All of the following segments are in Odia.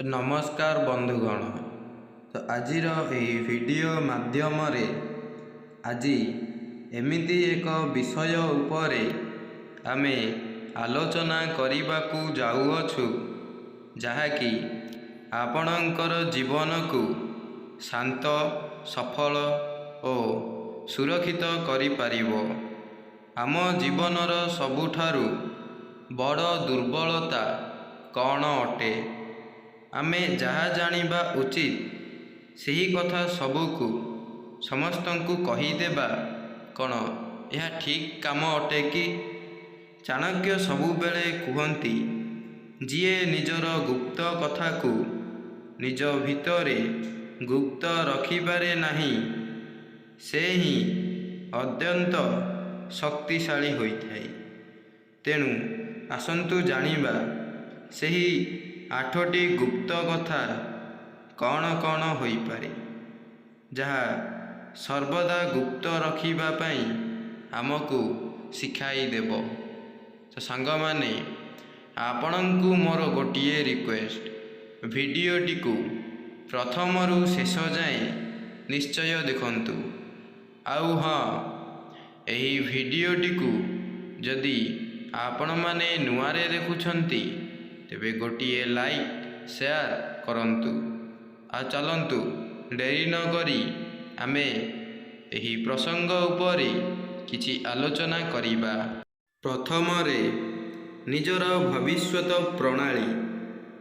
नमस्कार बंधुगण। तो आजिर यही वीडियो माध्यम आज एमिति एक विषय उपरे आमे आलोचना करने को जाऊछु जहाँकि आपणकर जीवन को शांत सफल और सुरक्षित करि पारिबो। आम जीवनर सबुठारु बड़ दुर्बलता कौन अटे? आमे जहाँ जानिबा उचित सही कथा सबुकु समस्तंकु कहीदेबा कौन यह ठीक काम अटे कि? चाणक्य सबुबेले कहती जिए निजर गुप्त कथा को निज भितरे गुप्त रखिपारे नाही से ही अत्यंत शक्तिशाली होइथाय। तेणु आसंतु जानिबा सही 8टी गुप्त कथा कौन कौन होई पारे जहाँ सर्वदा गुप्त रखिबा पई आमको शिखाई देव। तो सांग माने आपणंकु मोर गोटिए रिक्वेस्ट, भिडियोटी को प्रथमरु शेष जाए निश्चय देखंतु। आउ हाँ, यही भिडियोटी को जदि आपण माने नुआरे देखुछंती तेबे गोटिए लाइक शेयर करंतु। आ चलंतु डेरी न करी आमे एही प्रसंग उपरे किछि आलोचना करिबा। प्रथमरे निजर भविष्यत प्रणाली।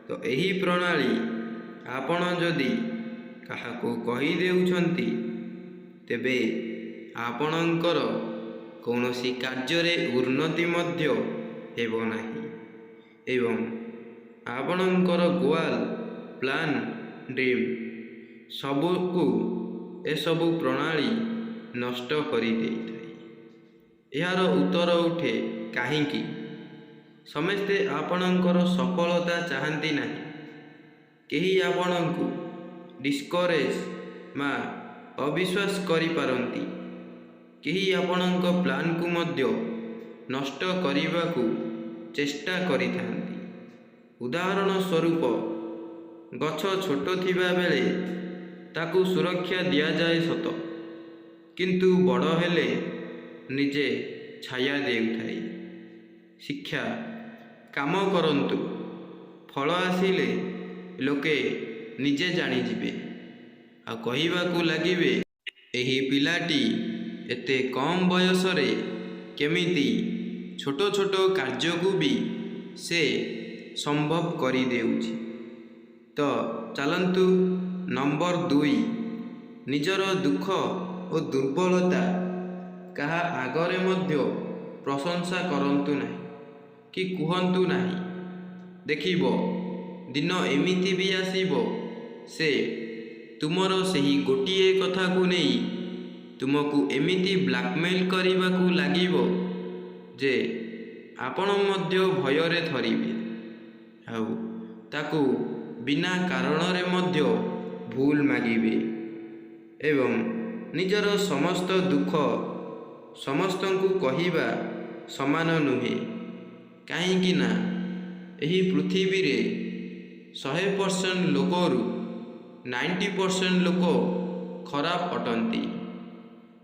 तो एही प्रणाली आपण जदि काहाको कहि देउछंती तेबे आपणंकर कौनसी कार्य उन्नति मध्य हेबो नाही एवं आपणंकर गोल प्लान ड्रीम सबको एसबु प्रणाली नष्ट करि देइथाय। यार उत्तर उठे काहींकी समस्ते आपणंकर सफलता चाहती नहीं। केही आपणंकु डिस्करेज मा अविश्वास करि पारंती, केही आपणंक प्लान को मध्य नष्ट करिबाकू चेष्टा करिथांती। उदाहरण स्वरूप गछ छोट थिबा बेले ताकू सुरक्षा दिया जाए सत, किंतु बड़ हेले निजे छाया देउथाय। शिक्षा काम करंतु, फल आसिले लोके निजे जानी जिबे आ कहिबाकू लागिबे एही पिलाटी एते कम बयस रे केमिति छोट छोट कार्य को भी से संभव करि देउछि। तो चलंतु नंबर 2, निजर दुख और दुर्बलता कहा आगरे मध्य प्रशंसा करंतु नहीं कि कुहंतु नहीं। देखिबो दिन एमिति भी आसीबो से तुमर सही गोटिए कथा को नहीं तुमको एमिति ब्लैकमेल करिबाकू लागिबो जे आपण मध्य भयरे थरिबे आउ ताकू बिना कारण रे मध्य भूल मागिबे एवं निजर समस्त दुख समस्तंकु कहिबा समान नुहे। काहींकि ना एही पृथ्वी रे 100% लोकरु 90% लोक खराब अटंती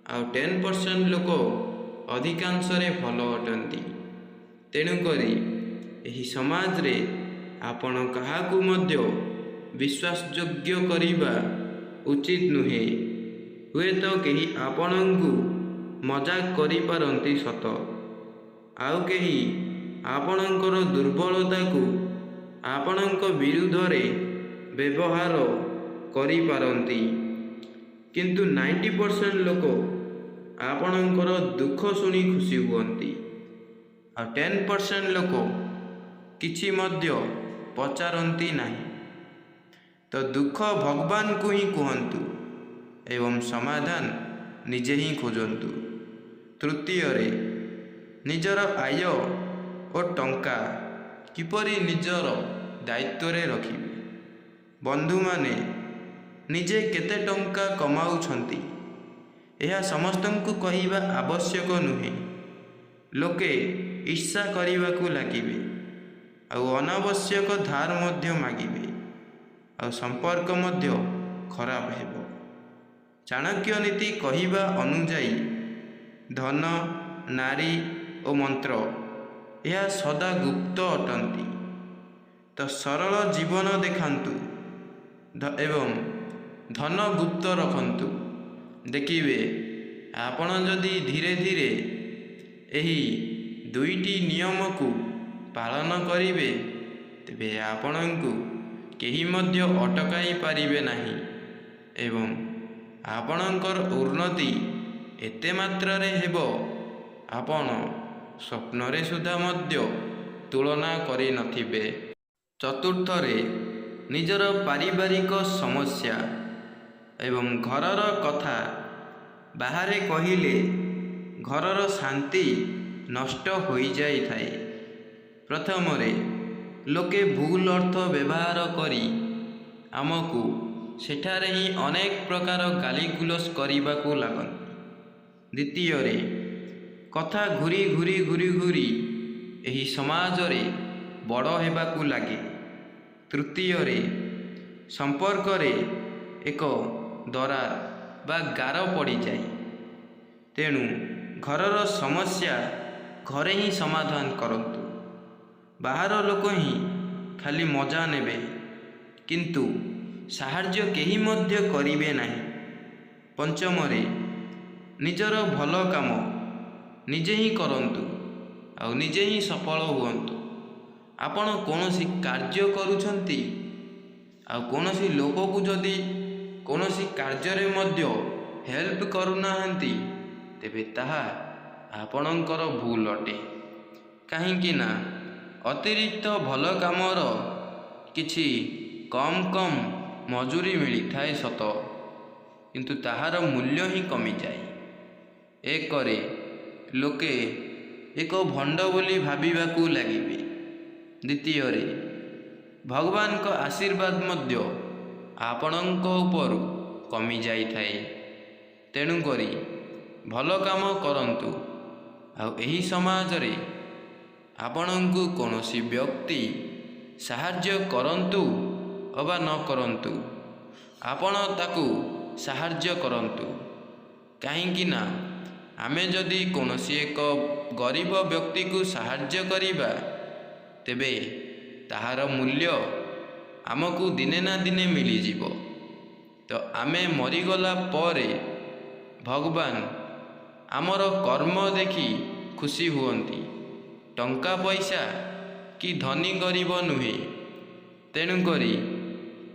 आउ 10% लोक अधिकांश रे भल अटंती। तेणु करी एही समाज रे आपण काहाकू मध्य विश्वासयोग्य करिबा उचित नुहे। हुए तो केही आपणंकु मजाक करि पारंती सत, आउ केही आपणंकर दुर्बलता को आपणंक विरुद्ध रे व्यवहार करि पारंती, किंतु 90% लोक आपणंकर दुख सुनी खुशी हुअंती आ 10% लोक किछि मध्य पचारंती नहीं। तो दुख भगवान को ही कहंतु एवं समाधान निजे ही खोजंतु। तृतीय रे निजर आय और टंका किपरि निजर दायित्व रे रखिबे। बंधु माने निजे केते टंका कमाउछंती यह समस्तंकु कहिबा आवश्यक नुहे। लोके ईर्षा करिबाकू लागिबे आउ अनावश्यक धार मध्य मागिबे ଆଉ ସମ୍ପର୍କ ମଧ୍ୟ ଖରାପ ହେବ। ଚାଣକ୍ୟ ନୀତି କହିବା ଅନୁଯାୟୀ ଧନ, ନାରୀ ଓ ମନ୍ତ୍ର ଏହା ସଦା ଗୁପ୍ତ ଅଟନ୍ତି। ତ ସରଳ ଜୀବନ ଦେଖାନ୍ତୁ ଏବଂ ଧନ ଗୁପ୍ତ ରଖନ୍ତୁ। ଦେଖିବେ ଆପଣ ଯଦି ଧୀରେ ଧୀରେ ଏହି ଦୁଇଟି ନିୟମକୁ ପାଳନ କରିବେ, ତେବେ ଆପଣଙ୍କୁ କେହି ମଧ୍ୟ ଅଟକାଇ ପାରିବେ ନାହିଁ ଏବଂ ଆପଣଙ୍କର ଉନ୍ନତି ଏତେ ମାତ୍ରାରେ ହେବ, ଆପଣ ସ୍ୱପ୍ନରେ ସୁଦ୍ଧା ମଧ୍ୟ ତୁଳନା କରିନଥିବେ। ଚତୁର୍ଥରେ, ନିଜର ପାରିବାରିକ ସମସ୍ୟା ଏବଂ ଘରର କଥା ବାହାରେ କହିଲେ ଘରର ଶାନ୍ତି ନଷ୍ଟ ହୋଇଯାଇଥାଏ। ପ୍ରଥମରେ, ଲୋକେ ଭୁଲ ଅର୍ଥ ବ୍ୟବହାର କରି ଆମକୁ ସେଠାରେ ହିଁ ଅନେକ ପ୍ରକାର ଗାଳିଗୁଲଜ କରିବାକୁ ଲାଗନ୍ତି। ଦ୍ୱିତୀୟରେ, କଥା ଘୁରି ଘୁରି ଏହି ସମାଜରେ ବଡ଼ ହେବାକୁ ଲାଗେ। ତୃତୀୟରେ, ସମ୍ପର୍କରେ ଏକ ଦରାର ବା ଗାର ପଡ଼ିଯାଏ। ତେଣୁ ଘରର ସମସ୍ୟା ଘରେ ହିଁ ସମାଧାନ କରନ୍ତୁ। ବାହାର ଲୋକ ହିଁ ଖାଲି ମଜା ନେବେ, କିନ୍ତୁ ସାହାଯ୍ୟ କେହି ମଧ୍ୟ କରିବେ ନାହିଁ। ପଞ୍ଚମରେ, ନିଜର ଭଲ କାମ ନିଜେ ହିଁ କରନ୍ତୁ ଆଉ ନିଜେ ହିଁ ସଫଳ ହୁଅନ୍ତୁ। ଆପଣ କୌଣସି କାର୍ଯ୍ୟ କରୁଛନ୍ତି ଆଉ କୌଣସି ଲୋକକୁ ଯଦି କୌଣସି କାର୍ଯ୍ୟରେ ମଧ୍ୟ ହେଲ୍ପ କରୁନାହାନ୍ତି, ତେବେ ତାହା ଆପଣଙ୍କର ଭୁଲ ଅଟେ। କାହିଁକି ନା ଅତିରିକ୍ତ ଭଲ କାମର କିଛି କମ୍ ମଜୁରୀ ମିଳିଥାଏ ସତ, କିନ୍ତୁ ତାହାର ମୂଲ୍ୟ ହିଁ କମିଯାଏ। ଏକରେ ଲୋକେ ଏକ ଭଣ୍ଡ ବୋଲି ଭାବିବାକୁ ଲାଗିବେ। ଦ୍ୱିତୀୟରେ, ଭଗବାନଙ୍କ ଆଶୀର୍ବାଦ ମଧ୍ୟ ଆପଣଙ୍କ ଉପରୁ କମିଯାଇଥାଏ। ତେଣୁକରି ଭଲ କାମ କରନ୍ତୁ ଆଉ ଏହି ସମାଜରେ ଆପଣଙ୍କୁ କୌଣସି ବ୍ୟକ୍ତି ସାହାଯ୍ୟ କରନ୍ତୁ ଅବା ନ କରନ୍ତୁ, ଆପଣ ତାକୁ ସାହାଯ୍ୟ କରନ୍ତୁ। କାହିଁକି ନା ଆମେ ଯଦି କୌଣସି ଏକ ଗରିବ ବ୍ୟକ୍ତିକୁ ସାହାଯ୍ୟ କରିବା, ତେବେ ତାହାର ମୂଲ୍ୟ ଆମକୁ ଦିନେ ନା ଦିନେ ମିଳିଯିବ। ତ ଆମେ ମରିଗଲା ପରେ ଭଗବାନ ଆମର କର୍ମ ଦେଖି ଖୁସି ହୁଅନ୍ତି, ଟଙ୍କା ପଇସା କି ଧନୀ ଗରିବ ନୁହେଁ। ତେଣୁକରି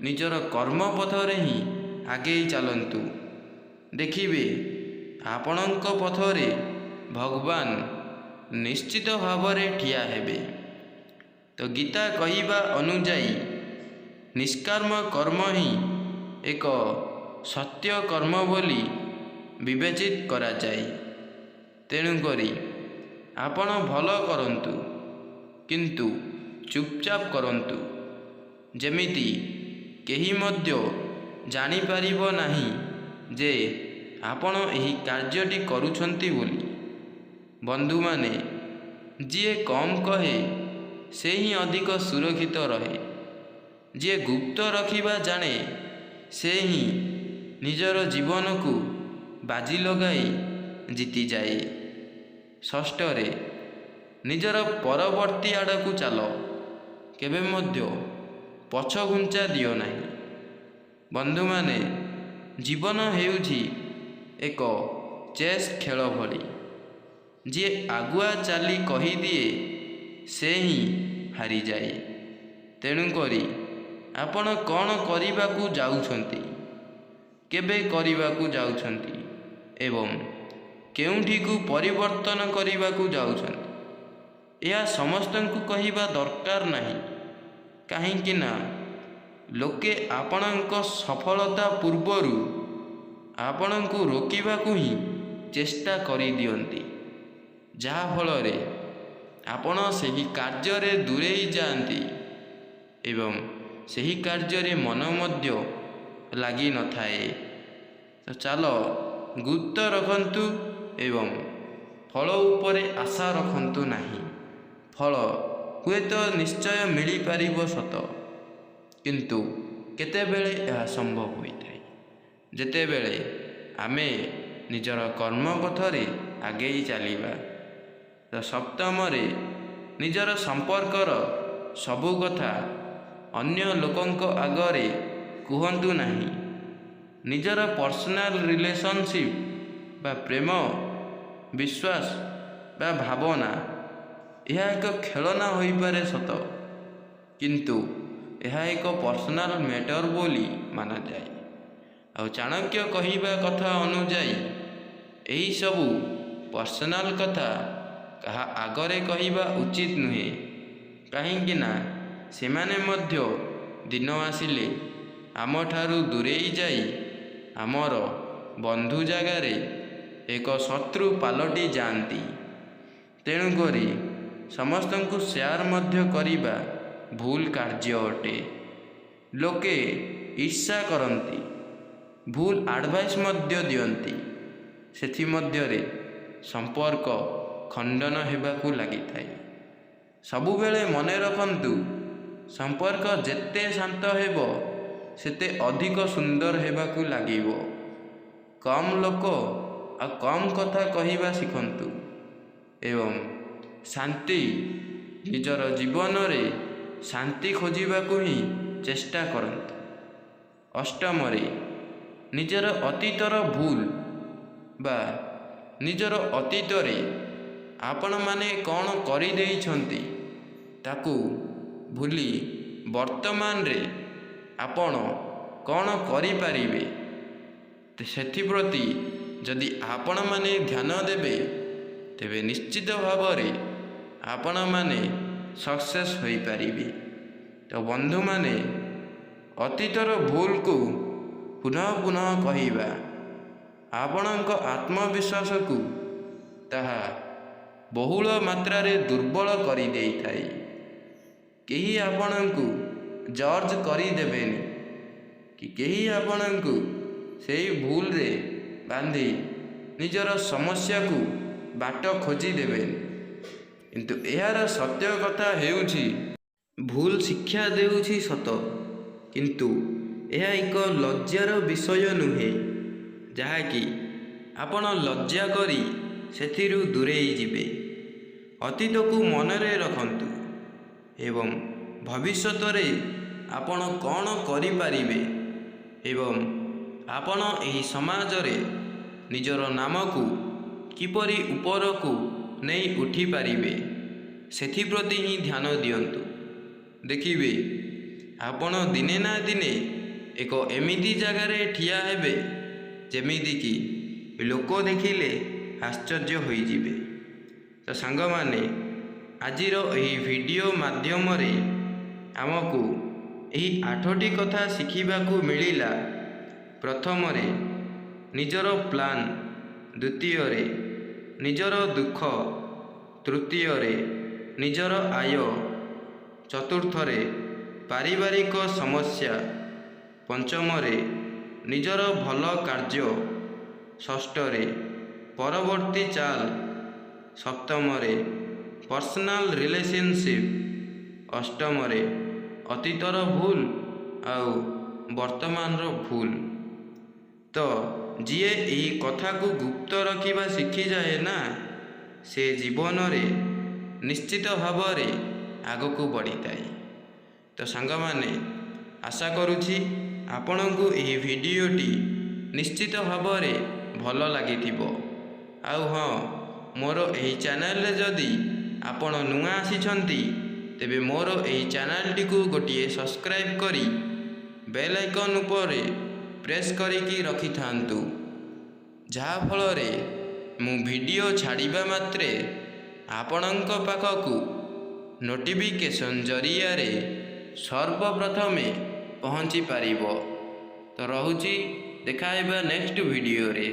ନିଜର କର୍ମ ପଥରେ ହିଁ ଆଗେଇ ଚାଲନ୍ତୁ। ଦେଖିବେ ଆପଣଙ୍କ ପଥରେ ଭଗବାନ ନିଶ୍ଚିତ ଭାବରେ ଠିଆ ହେବେ। ତ ଗୀତା କହିବା ଅନୁଯାୟୀ ନିଷ୍କାମ କର୍ମ ହିଁ ଏକ ସତ୍ୟ କର୍ମ ବୋଲି ବିବେଚିତ କରାଯାଏ। ତେଣୁକରି ଆପଣ ଭଲ କରନ୍ତୁ, କିନ୍ତୁ ଚୁପଚାପ କରନ୍ତୁ, ଯେମିତି କେହି ମଧ୍ୟ ଜାଣିପାରିବ ନାହିଁ ଯେ ଆପଣ ଏହି କାର୍ଯ୍ୟଟି କରୁଛନ୍ତି ବୋଲି। ବନ୍ଧୁମାନେ, ଯିଏ କମ୍ କହେ ସେ ହିଁ ଅଧିକ ସୁରକ୍ଷିତ ରହେ। ଯିଏ ଗୁପ୍ତ ରଖିବା ଜାଣେ ସେ ହିଁ ନିଜର ଜୀବନକୁ ବାଜି ଲଗାଇ ଜିତିଯାଏ। ଷଷ୍ଠରେ, ନିଜର ପରବର୍ତ୍ତୀ ଆଡ଼କୁ ଚାଲ, କେବେ ମଧ୍ୟ ପଛଘୁଞ୍ଚା ଦିଅ ନାହିଁ। ବନ୍ଧୁମାନେ, ଜୀବନ ହେଉଛି ଏକ ଚେସ୍ ଖେଳ ଭଳି। ଯିଏ ଆଗୁଆ ଚାଲି କହିଦିଏ ସେ ହିଁ ହାରିଯାଏ। ତେଣୁକରି ଆପଣ କ'ଣ କରିବାକୁ ଯାଉଛନ୍ତି, କେବେ କରିବାକୁ ଯାଉଛନ୍ତି ଏବଂ କେଉଁଠିକୁ ପରିବର୍ତ୍ତନ କରିବାକୁ ଯାଉଛନ୍ତି, ଏହା ସମସ୍ତଙ୍କୁ କହିବା ଦରକାର ନାହିଁ। କାହିଁକି ନା ଲୋକେ ଆପଣଙ୍କ ସଫଳତା ପୂର୍ବରୁ ଆପଣଙ୍କୁ ରୋକିବାକୁ ହିଁ ଚେଷ୍ଟା କରିଦିଅନ୍ତି, ଯାହାଫଳରେ ଆପଣ ସେହି କାର୍ଯ୍ୟରେ ଦୂରେଇ ଯାଆନ୍ତି ଏବଂ ସେହି କାର୍ଯ୍ୟରେ ମନ ମଧ୍ୟ ଲାଗିନଥାଏ। ତ ଚାଲ ଗୁପ୍ତ ରଖନ୍ତୁ ଏବଂ ଫଳ ଉପରେ ଆଶା ରଖନ୍ତୁ ନାହିଁ। ଫଳ ହୁଏତ ନିଶ୍ଚୟ ମିଳିପାରିବ ସତ, କିନ୍ତୁ କେତେବେଳେ ଏହା ସମ୍ଭବ ହୋଇଥାଏ? ଯେତେବେଳେ ଆମେ ନିଜର କର୍ମପଥରେ ଆଗେଇ ଚାଲିବା। ତ ସପ୍ତମରେ, ନିଜର ସମ୍ପର୍କର ସବୁ କଥା ଅନ୍ୟ ଲୋକଙ୍କ ଆଗରେ କୁହନ୍ତୁ ନାହିଁ। ନିଜର ପର୍ସନାଲ ରିଲେସନସିପ୍ ବା ପ୍ରେମ, ବିଶ୍ୱାସ ବା ଭାବନା, ଏହା ଏକ ଖେଳନା ହୋଇପାରେ ସତ, କିନ୍ତୁ ଏହା ଏକ ପର୍ସନାଲ ମ୍ୟାଟର ବୋଲି ମାନାଯାଏ। ଆଉ ଚାଣକ୍ୟ କହିବା କଥା ଅନୁଯାୟୀ ଏହିସବୁ ପର୍ସନାଲ କଥା କାହା ଆଗରେ କହିବା ଉଚିତ ନୁହେଁ, କାହିଁକି ନା ସେମାନେ ମଧ୍ୟ ଦିନ ଆସିଲେ ଆମଠାରୁ ଦୂରେଇ ଯାଇ ଆମର ବନ୍ଧୁ ଜାଗାରେ ଏକ ଶତ୍ରୁ ପାଲଟି ଯାଆନ୍ତି। ତେଣୁକରି ସମସ୍ତଙ୍କୁ ସେୟାର ମଧ୍ୟ କରିବା ଭୁଲ କାର୍ଯ୍ୟ ଅଟେ। ଲୋକେ ଈର୍ଷା କରନ୍ତି, ଭୁଲ ଆଡ଼ଭାଇସ୍ ମଧ୍ୟ ଦିଅନ୍ତି, ସେଥିମଧ୍ୟରେ ସମ୍ପର୍କ ଖଣ୍ଡନ ହେବାକୁ ଲାଗିଥାଏ। ସବୁବେଳେ ମନେ ରଖନ୍ତୁ, ସମ୍ପର୍କ ଯେତେ ଶାନ୍ତ ହେବ ସେତେ ଅଧିକ ସୁନ୍ଦର ହେବାକୁ ଲାଗିବ। କମ୍ ଲୋକ ଆଉ କମ୍ କଥା କହିବା ଶିଖନ୍ତୁ ଏବଂ ଶାନ୍ତି, ନିଜର ଜୀବନରେ ଶାନ୍ତି ଖୋଜିବାକୁ ହିଁ ଚେଷ୍ଟା କରନ୍ତୁ। ଅଷ୍ଟମରେ, ନିଜର ଅତୀତର ଭୁଲ ବା ନିଜର ଅତୀତରେ ଆପଣମାନେ କ'ଣ କରିଦେଇଛନ୍ତି ତାକୁ ଭୁଲି ବର୍ତ୍ତମାନରେ ଆପଣ କ'ଣ କରିପାରିବେ ସେଥିପ୍ରତି ଯଦି ଆପଣମାନେ ଧ୍ୟାନ ଦେବେ, ତେବେ ନିଶ୍ଚିତ ଭାବରେ ଆପଣମାନେ ସକ୍ସେସ୍ ହୋଇପାରିବେ। ତ ବନ୍ଧୁମାନେ, ଅତୀତର ଭୁଲକୁ ପୁନଃ ପୁନଃ କହିବା ଆପଣଙ୍କ ଆତ୍ମବିଶ୍ୱାସକୁ ତାହା ବହୁଳ ମାତ୍ରାରେ ଦୁର୍ବଳ କରିଦେଇଥାଏ। କେହି ଆପଣଙ୍କୁ ଜର୍ଜ କରିଦେବେନି କି କେହି ଆପଣଙ୍କୁ ସେହି ଭୁଲରେ ବାନ୍ଧି ନିଜର ସମସ୍ୟାକୁ ବାଟ ଖୋଜିଦେବେନି। କିନ୍ତୁ ଏହାର ସତ୍ୟ କଥା ହେଉଛି, ଭୁଲ ଶିକ୍ଷା ଦେଉଛି ସତ, କିନ୍ତୁ ଏହା ଏକ ଲଜ୍ଜାର ବିଷୟ ନୁହେଁ ଯାହାକି ଆପଣ ଲଜ୍ଜା କରି ସେଥିରୁ ଦୂରେଇ ଯିବେ। ଅତୀତକୁ ମନରେ ରଖନ୍ତୁ ଏବଂ ଭବିଷ୍ୟତରେ ଆପଣ କ'ଣ କରିପାରିବେ ଏବଂ ଆପଣ ଏହି ସମାଜରେ ନିଜର ନାମକୁ କିପରି ଉପରକୁ ନେଇ ଉଠିପାରିବେ ସେଥିପ୍ରତି ହିଁ ଧ୍ୟାନ ଦିଅନ୍ତୁ। ଦେଖିବେ, ଆପଣ ଦିନେ ନା ଦିନେ ଏକ ଏମିତି ଜାଗାରେ ଠିଆ ହେବେ ଯେମିତିକି ଲୋକ ଦେଖିଲେ ଆଶ୍ଚର୍ଯ୍ୟ ହୋଇଯିବେ। ତ ସାଙ୍ଗମାନେ, ଆଜିର ଏହି ଭିଡ଼ିଓ ମାଧ୍ୟମରେ ଆମକୁ ଏହି 8ଟି କଥା ଶିଖିବାକୁ ମିଳିଲା। ପ୍ରଥମରେ, ନିଜର ପ୍ଲାନ୍। ଦ୍ୱିତୀୟରେ, ନିଜର ଦୁଃଖ। ତୃତୀୟରେ, ନିଜର ଆୟ। ଚତୁର୍ଥରେ, ପାରିବାରିକ ସମସ୍ୟା। ପଞ୍ଚମରେ, ନିଜର ଭଲ କାର୍ଯ୍ୟ। ଷଷ୍ଠରେ, ପରବର୍ତ୍ତୀ ଚାଲ। ସପ୍ତମରେ, ପର୍ସନାଲ ରିଲେସନସିପ୍। ଅଷ୍ଟମରେ, ଅତୀତର ଭୁଲ ଆଉ ବର୍ତ୍ତମାନର ଭୁଲ। ତ ଯିଏ ଏହି କଥାକୁ ଗୁପ୍ତ ରଖିବା ଶିଖିଯାଏ ନା, ସେ ଜୀବନରେ ନିଶ୍ଚିତ ଭାବରେ ଆଗକୁ ବଢ଼ିଥାଏ। ତ ସାଙ୍ଗମାନେ, ଆଶା କରୁଛି ଆପଣଙ୍କୁ ଏହି ଭିଡ଼ିଓଟି ନିଶ୍ଚିତ ଭାବରେ ଭଲ ଲାଗିଥିବ। ଆଉ ହଁ, ମୋର ଏହି ଚ୍ୟାନେଲରେ ଯଦି ଆପଣ ନୂଆ ଆସିଛନ୍ତି, ତେବେ ମୋର ଏହି ଚ୍ୟାନେଲଟିକୁ ଗୋଟିଏ ସବସ୍କ୍ରାଇବ୍ କରି ବେଲ୍ ଆଇକନ୍ ଉପରେ ପ୍ରେସ୍ କରିକି ରଖିଥାନ୍ତୁ, ଯାହାଫଳରେ ମୁଁ ଭିଡ଼ିଓ ଛାଡ଼ିବା ମାତ୍ରେ ଆପଣଙ୍କ ପାଖକୁ ନୋଟିଫିକେସନ୍ ଜରିଆରେ ସର୍ବପ୍ରଥମେ ପହଞ୍ଚି ପାରିବ। ତ ରହୁଛି, ଦେଖା ହେବା ନେକ୍ସଟ ଭିଡ଼ିଓରେ।